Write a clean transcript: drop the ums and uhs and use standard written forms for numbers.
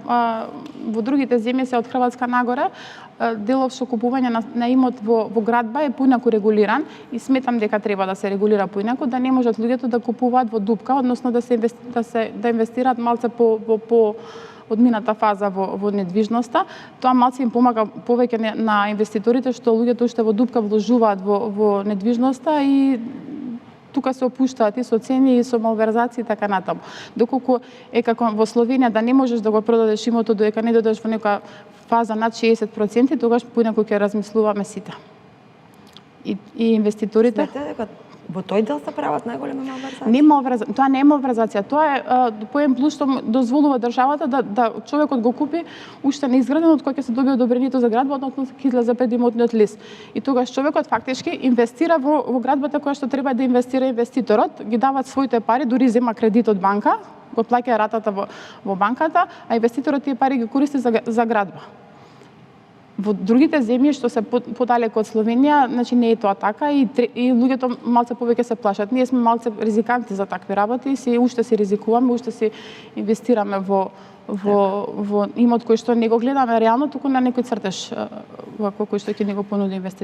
во другите земји се од Хрватска нагоре, делов со купување на имот во градба е поинаку регулиран и сметам дека треба да се регулира поинаку, да не можат луѓето да купуваат во дупка, односно да инвестираат малце по одмината фаза во недвижноста. Тоа малце им помага повеќе на инвеститорите што луѓето уште во дупка вложуваат во недвижноста и тука се опуштаат и со цени и со малверзации и така натаму. Доколку е како во Словенија да не можеш да го продадеш имотот додека не додеш во некоја фаза над 60%, тогаш поинаку ќе размислуваме сите. И инвеститорите. Смете дека во тој дел се прават најголеми малверзации? Не малверзација, тоа не е малверзација, тоа е поем плюс што дозволува државата да човекот го купи уште неизграден од кој ќе се добие одобрението за градба, односно ќе излезе пред имотниот лист. И тогаш човекот фактички инвестира во градбата која што треба да инвестира инвеститорот, ги дават своите пари, дури зема кредит од банка, го плаќа ратата во банката, а инвеститорот тие пари ги користи за градба. Во другите земји што се подалеку од Словенија, значи не е тоа така и луѓето малце повеќе се плашат. Ние сме малце ризиканти за такви работи и уште се ризикуваме, уште се инвестираме во имот кој што не го гледаме реално, туку на некој цртеж кој што ќе ни го понуди инвеститор.